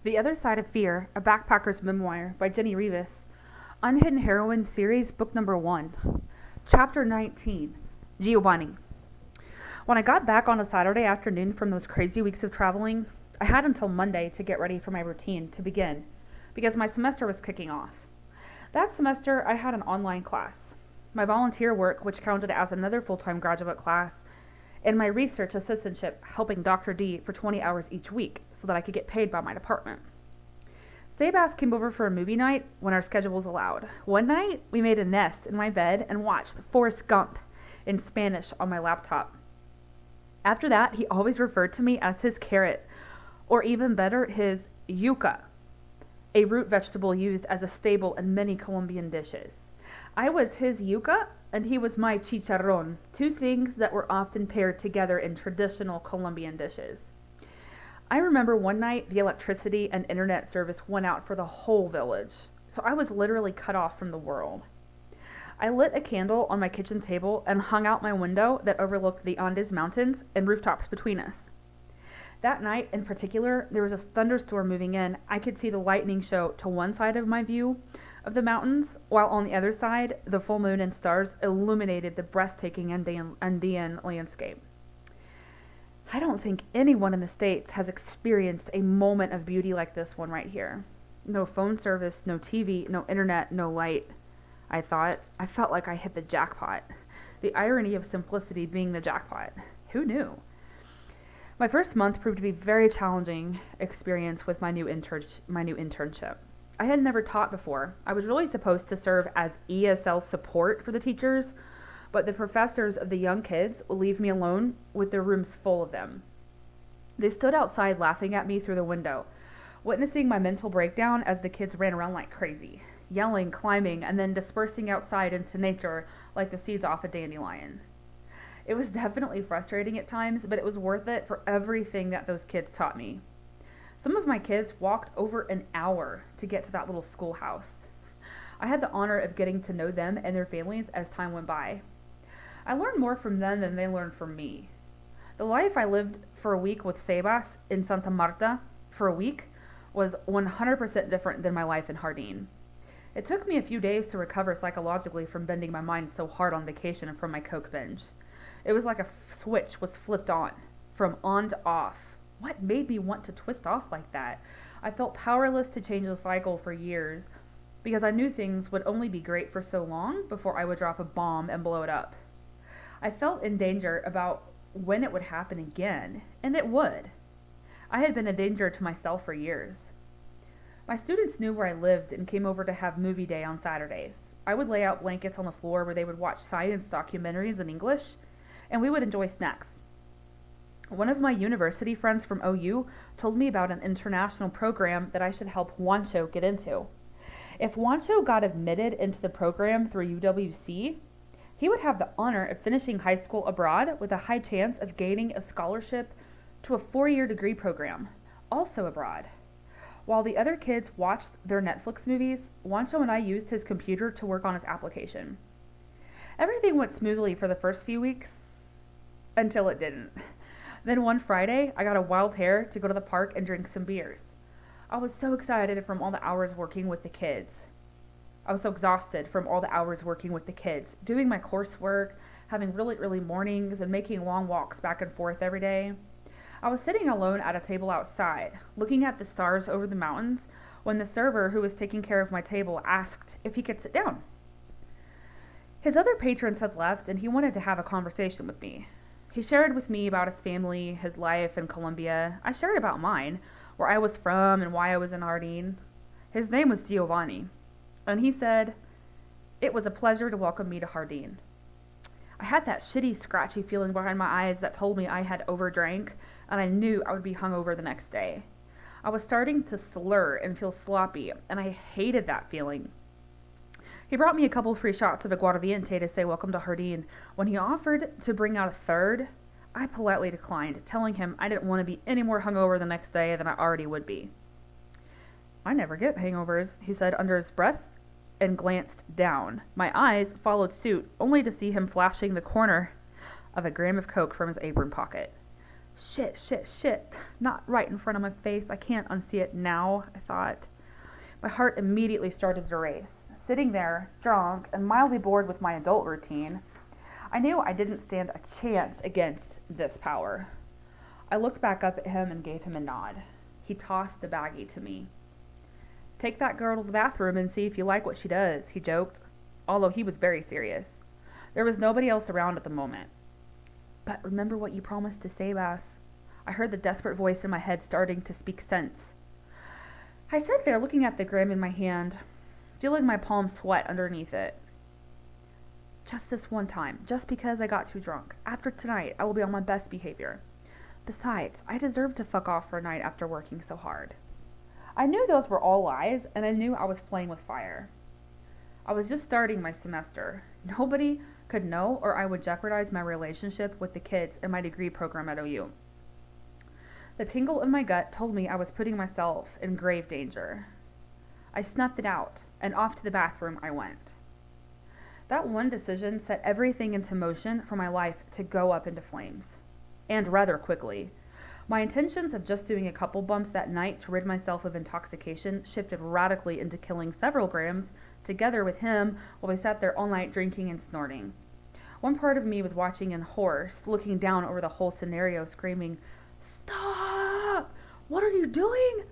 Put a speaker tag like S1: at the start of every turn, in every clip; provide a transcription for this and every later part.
S1: The Other Side of Fear, a Backpacker's Memoir by Jenni Reavis. Unhidden Heroine Series, Book Number 1. Chapter 19. Giovani. When I got back on a Saturday afternoon from those crazy weeks of traveling, I had until Monday to get ready for my routine to begin, because my semester was kicking off. That semester, I had an online class, my volunteer work, which counted as another full-time graduate class, and my research assistantship helping Dr. D for 20 hours each week so that I could get paid by my department. Sebas came over for a movie night when our schedules allowed. One night, we made a nest in my bed and watched Forrest Gump in Spanish on my laptop. After that, he always referred to me as his carrot, or even better, his yuca, a root vegetable used as a staple in many Colombian dishes. I was his yuca, and he was my chicharrón, two things that were often paired together in traditional Colombian dishes. I remember one night the electricity and internet service went out for the whole village, so I was literally cut off from the world. I lit a candle on my kitchen table and hung out my window that overlooked the Andes Mountains and rooftops between us. That night in particular, there was a thunderstorm moving in. I could see the lightning show to one side of my view of the mountains, while on the other side, the full moon and stars illuminated the breathtaking Andean landscape. I don't think anyone in the States has experienced a moment of beauty like this one right here. No phone service, no TV, no internet, no light. I thought. I felt like I hit the jackpot. The irony of simplicity being the jackpot. Who knew? My first month proved to be a very challenging experience with my new internship. I had never taught before. I was really supposed to serve as ESL support for the teachers, but the professors of the young kids would leave me alone with their rooms full of them. They stood outside laughing at me through the window, witnessing my mental breakdown as the kids ran around like crazy, yelling, climbing, and then dispersing outside into nature like the seeds off a dandelion. It was definitely frustrating at times, but it was worth it for everything that those kids taught me. Some of my kids walked over an hour to get to that little schoolhouse. I had the honor of getting to know them and their families as time went by. I learned more from them than they learned from me. The life I lived for a week with Sebas in Santa Marta for a week was 100% different than my life in Jardín. It took me a few days to recover psychologically from bending my mind so hard on vacation and from my coke binge. It was like a switch was flipped on, from on to off. What made me want to twist off like that? I felt powerless to change the cycle for years because I knew things would only be great for so long before I would drop a bomb and blow it up. I felt in danger about when it would happen again, and it would. I had been a danger to myself for years. My students knew where I lived and came over to have movie day on Saturdays. I would lay out blankets on the floor where they would watch science documentaries in English, and we would enjoy snacks. One of my university friends from OU told me about an international program that I should help Juancho get into. If Juancho got admitted into the program through UWC, he would have the honor of finishing high school abroad with a high chance of gaining a scholarship to a 4-year degree program, also abroad. While the other kids watched their Netflix movies, Juancho and I used his computer to work on his application. Everything went smoothly for the first few weeks, until it didn't. Then one Friday, I got a wild hair to go to the park and drink some beers. I was so excited from all the hours working with the kids. I was so exhausted from all the hours working with the kids, doing my coursework, having really early mornings, and making long walks back and forth every day. I was sitting alone at a table outside, looking at the stars over the mountains, when the server who was taking care of my table asked if he could sit down. His other patrons had left, and he wanted to have a conversation with me. He shared with me about his family, his life in Colombia. I shared about mine, where I was from and why I was in Jardín. His name was Giovani, and he said, "It was a pleasure to welcome me to Jardín." I had that shitty, scratchy feeling behind my eyes that told me I had overdrank, and I knew I would be hungover the next day. I was starting to slur and feel sloppy, and I hated that feeling. He brought me a couple free shots of aguardiente to say welcome to Jardín. When he offered to bring out a third, I politely declined, telling him I didn't want to be any more hungover the next day than I already would be. "I never get hangovers," he said under his breath, and glanced down. My eyes followed suit, only to see him flashing the corner of a gram of coke from his apron pocket. Shit. Not right in front of my face. I can't unsee it now, I thought. My heart immediately started to race. Sitting there, drunk and mildly bored with my adult routine, I knew I didn't stand a chance against this power. I looked back up at him and gave him a nod. He tossed the baggie to me. "Take that girl to the bathroom and see if you like what she does," he joked, although he was very serious. There was nobody else around at the moment. "But remember what you promised to say, Bass." I heard the desperate voice in my head starting to speak sense. I sat there looking at the gram in my hand, feeling my palms sweat underneath it. "Just this one time, just because I got too drunk. After tonight, I will be on my best behavior. Besides, I deserve to fuck off for a night after working so hard." I knew those were all lies, and I knew I was playing with fire. I was just starting my semester. Nobody could know, or I would jeopardize my relationship with the kids in my degree program at OU. The tingle in my gut told me I was putting myself in grave danger. I snuffed it out, and off to the bathroom I went. That one decision set everything into motion for my life to go up into flames. And rather quickly. My intentions of just doing a couple bumps that night to rid myself of intoxication shifted radically into killing several grams together with him while we sat there all night drinking and snorting. One part of me was watching in horror, looking down over the whole scenario, screaming, "Stop! What are you doing?"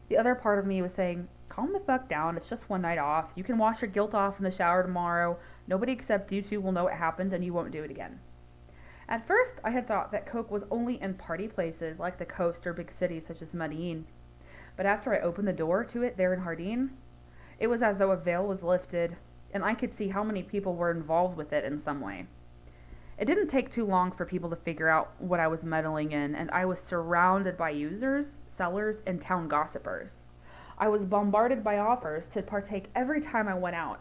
S1: The other part of me was saying, "Calm the fuck down, it's just one night off. You can wash your guilt off in the shower tomorrow. Nobody except you two will know it happened and you won't do it again." At first, I had thought that coke was only in party places like the coast or big cities such as Medellin. But after I opened the door to it there in Jardín, it was as though a veil was lifted, and I could see how many people were involved with it in some way. It didn't take too long for people to figure out what I was meddling in, and I was surrounded by users, sellers, and town gossipers. I was bombarded by offers to partake every time I went out,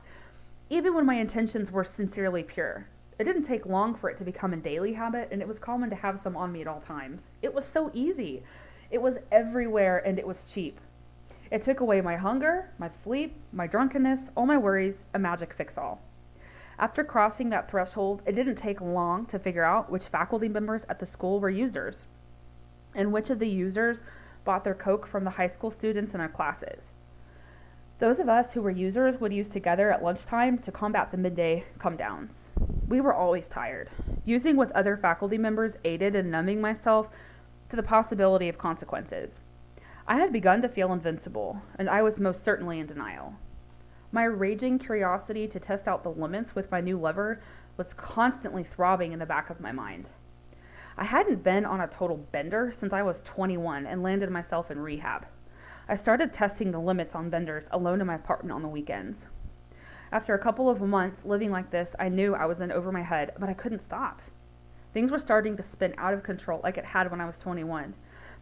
S1: even when my intentions were sincerely pure. It didn't take long for it to become a daily habit, and it was common to have some on me at all times. It was so easy. It was everywhere, and it was cheap. It took away my hunger, my sleep, my drunkenness, all my worries, a magic fix-all. After crossing that threshold, it didn't take long to figure out which faculty members at the school were users, and which of the users bought their coke from the high school students in our classes. Those of us who were users would use together at lunchtime to combat the midday come-downs. We were always tired. Using with other faculty members aided in numbing myself to the possibility of consequences. I had begun to feel invincible, and I was most certainly in denial. My raging curiosity to test out the limits with my new lover was constantly throbbing in the back of my mind. I hadn't been on a total bender since I was 21 and landed myself in rehab. I started testing the limits on benders alone in my apartment on the weekends. After a couple of months living like this, I knew I was in over my head, but I couldn't stop. Things were starting to spin out of control like it had when I was 21.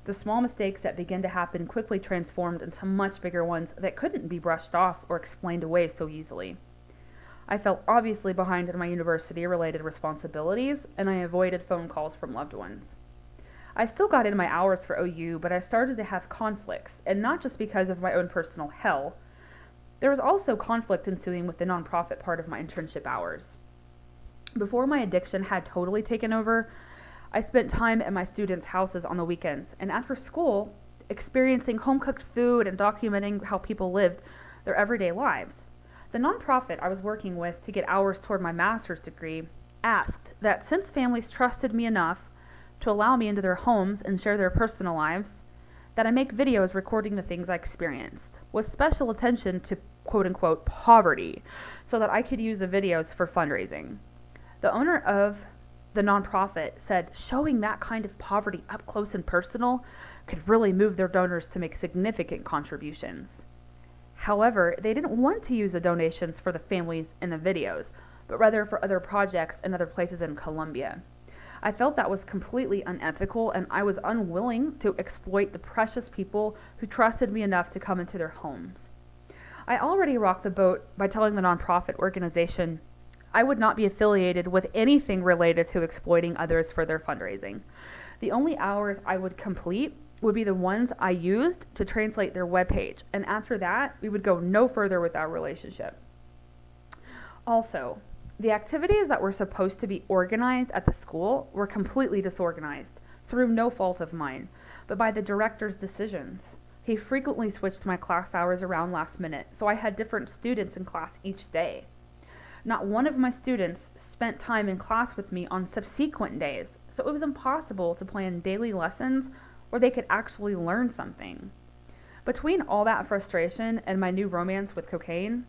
S1: The small mistakes that began to happen quickly transformed into much bigger ones that couldn't be brushed off or explained away so easily. I felt obviously behind in my university-related responsibilities, and I avoided phone calls from loved ones. I still got in my hours for OU, but I started to have conflicts, and not just because of my own personal hell. There was also conflict ensuing with the nonprofit part of my internship hours. Before my addiction had totally taken over, I spent time at my students' houses on the weekends, and after school, experiencing home-cooked food and documenting how people lived their everyday lives. The nonprofit I was working with to get hours toward my master's degree asked that since families trusted me enough to allow me into their homes and share their personal lives, that I make videos recording the things I experienced, with special attention to quote-unquote poverty, so that I could use the videos for fundraising. The owner of the nonprofit said showing that kind of poverty up close and personal could really move their donors to make significant contributions. However, they didn't want to use the donations for the families in the videos, but rather for other projects and other places in Colombia. I felt that was completely unethical, and I was unwilling to exploit the precious people who trusted me enough to come into their homes. I already rocked the boat by telling the nonprofit organization I would not be affiliated with anything related to exploiting others for their fundraising. The only hours I would complete would be the ones I used to translate their webpage, and after that, we would go no further with our relationship. Also, the activities that were supposed to be organized at the school were completely disorganized, through no fault of mine, but by the director's decisions. He frequently switched my class hours around last minute, so I had different students in class each day. Not one of my students spent time in class with me on subsequent days, so it was impossible to plan daily lessons where they could actually learn something. Between all that frustration and my new romance with cocaine,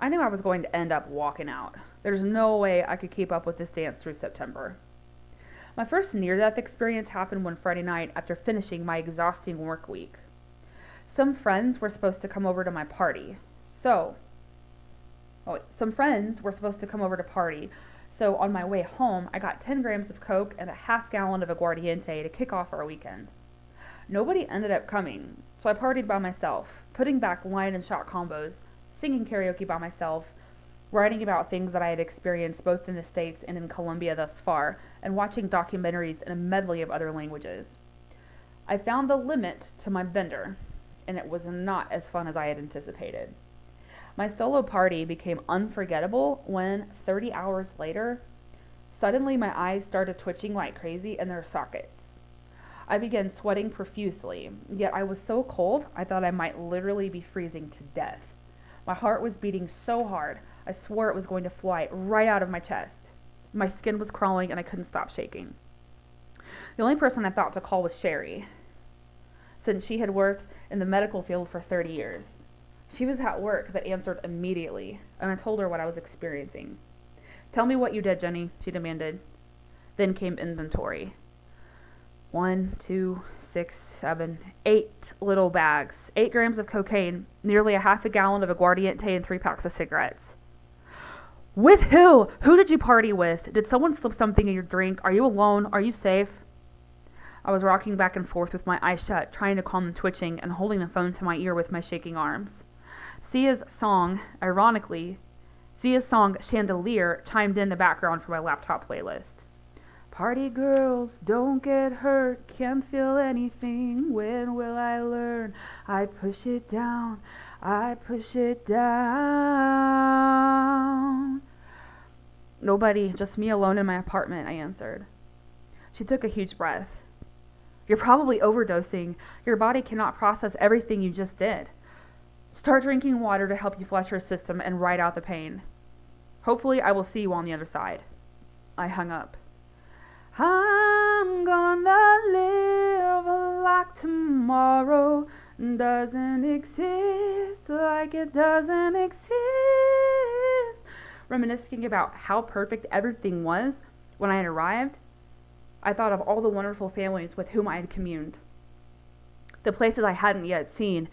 S1: I knew I was going to end up walking out. There's no way I could keep up with this dance through September. My first near-death experience happened one Friday night after finishing my exhausting work week. Some friends were supposed to come over to party. So on my way home, I got 10 grams of Coke and a half gallon of aguardiente to kick off our weekend. Nobody ended up coming, so I partied by myself, putting back line and shot combos, singing karaoke by myself, writing about things that I had experienced both in the States and in Colombia thus far, and watching documentaries in a medley of other languages. I found the limit to my bender, and it was not as fun as I had anticipated. My solo party became unforgettable when, 30 hours later, suddenly my eyes started twitching like crazy in their sockets. I began sweating profusely, yet I was so cold I thought I might literally be freezing to death. My heart was beating so hard, I swore it was going to fly right out of my chest. My skin was crawling and I couldn't stop shaking. The only person I thought to call was Sherry, since she had worked in the medical field for 30 years. She was at work but answered immediately, and I told her what I was experiencing. "Tell me what you did, Jenny," she demanded. Then came inventory. 1, 2, 6, 7, 8 little bags, 8 grams of cocaine, nearly a half a gallon of aguardiente, and 3 packs of cigarettes. With who? Who did you party with? Did someone slip something in your drink? Are you alone? Are you safe? I was rocking back and forth with my eyes shut, trying to calm the twitching and holding the phone to my ear with my shaking arms. Sia's song Chandelier chimed in the background for my laptop playlist. Party girls, don't get hurt, can't feel anything, when will I learn? I push it down, I push it down. Nobody, just me alone in my apartment, I answered. She took a huge breath. You're probably overdosing. Your body cannot process everything you just did. Start drinking water to help you flush your system and ride out the pain. Hopefully I will see you on the other side. I hung up. I'm gonna live like tomorrow doesn't exist, like it doesn't exist. Reminiscing about how perfect everything was when I had arrived, I thought of all the wonderful families with whom I had communed, the places I hadn't yet seen.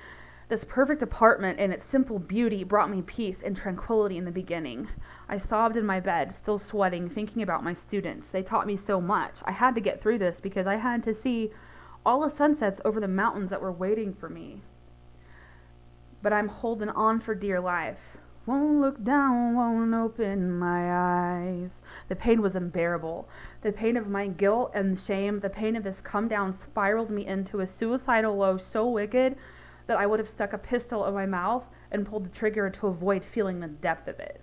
S1: This perfect apartment and its simple beauty brought me peace and tranquility in the beginning. I sobbed in my bed, still sweating, thinking about my students. They taught me so much. I had to get through this because I had to see all the sunsets over the mountains that were waiting for me. But I'm holding on for dear life. Won't look down, won't open my eyes. The pain was unbearable. The pain of my guilt and shame, the pain of this come down spiraled me into a suicidal low so wicked that I would have stuck a pistol in my mouth and pulled the trigger to avoid feeling the depth of it.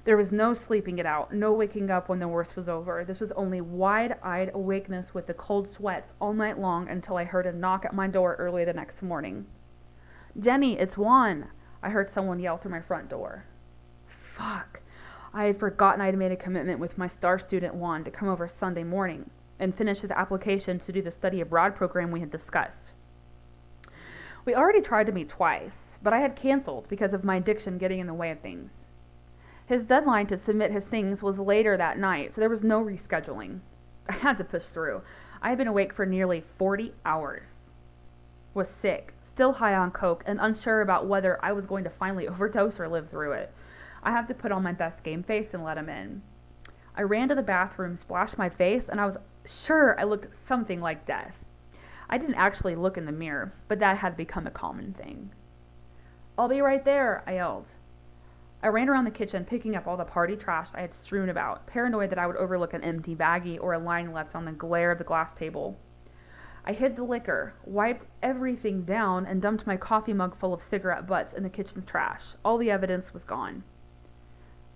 S1: There was no sleeping it out, no waking up when the worst was over. This was only wide-eyed awakeness with the cold sweats all night long until I heard a knock at my door early the next morning. "Jenny, it's Juan," I heard someone yell through my front door. Fuck. I had forgotten I had made a commitment with my star student Juan to come over Sunday morning and finish his application to do the study abroad program we had discussed. We already tried to meet twice, but I had canceled because of my addiction getting in the way of things. His deadline to submit his things was later that night, so there was no rescheduling. I had to push through. I had been awake for nearly 40 hours. Was sick, still high on coke, and unsure about whether I was going to finally overdose or live through it. I had to put on my best game face and let him in. I ran to the bathroom, splashed my face, and I was sure I looked something like death. I didn't actually look in the mirror, but that had become a common thing. "I'll be right there," I yelled. I ran around the kitchen, picking up all the party trash I had strewn about, paranoid that I would overlook an empty baggie or a line left on the glare of the glass table. I hid the liquor, wiped everything down, and dumped my coffee mug full of cigarette butts in the kitchen trash. All the evidence was gone.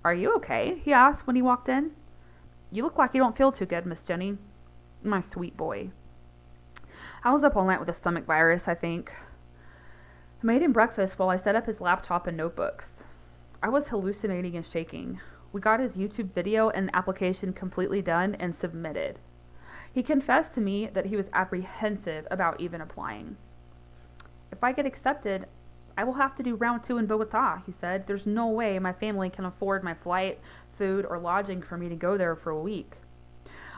S1: "Are you okay?" he asked when he walked in. "You look like you don't feel too good, Miss Jenny." My sweet boy. I was up all night with a stomach virus, I think. I made him breakfast while I set up his laptop and notebooks. I was hallucinating and shaking. We got his YouTube video and application completely done and submitted. He confessed to me that he was apprehensive about even applying. If I get accepted, I will have to do round 2 in Bogota, he said. There's no way my family can afford my flight, food, or lodging for me to go there for a week.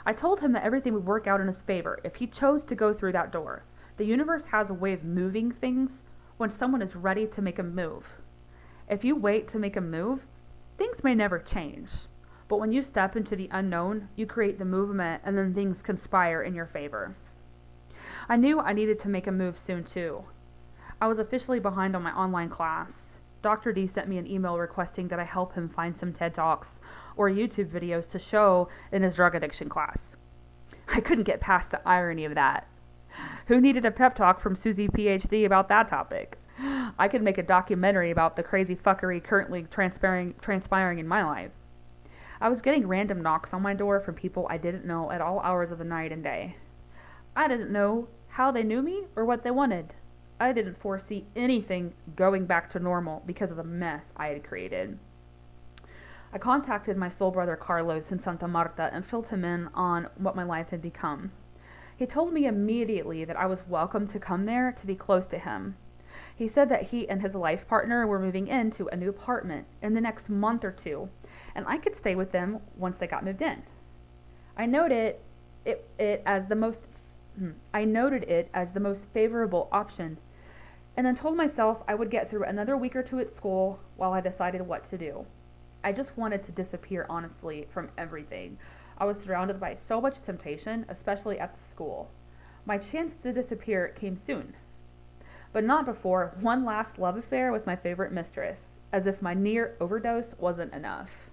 S1: I told him that everything would work out in his favor if he chose to go through that door. The universe has a way of moving things when someone is ready to make a move. If you wait to make a move, things may never change. But when you step into the unknown, you create the movement and then things conspire in your favor. I knew I needed to make a move soon too. I was officially behind on my online class. Dr. D sent me an email requesting that I help him find some TED Talks or YouTube videos to show in his drug addiction class. I couldn't get past the irony of that. Who needed a pep talk from Susie PhD about that topic? I could make a documentary about the crazy fuckery currently transpiring in my life. I was getting random knocks on my door from people I didn't know at all hours of the night and day. I didn't know how they knew me or what they wanted. I didn't foresee anything going back to normal because of the mess I had created. I contacted my soul brother Carlos in Santa Marta and filled him in on what my life had become. He told me immediately that I was welcome to come there to be close to him. He said that he and his life partner were moving into a new apartment in the next month or 2, and I could stay with them once they got moved in. I noted it as the most favorable option, and then told myself I would get through another week or 2 at school while I decided what to do. I just wanted to disappear, honestly, from everything. I was surrounded by so much temptation, especially at the school. My chance to disappear came soon, but not before one last love affair with my favorite mistress, as if my near overdose wasn't enough.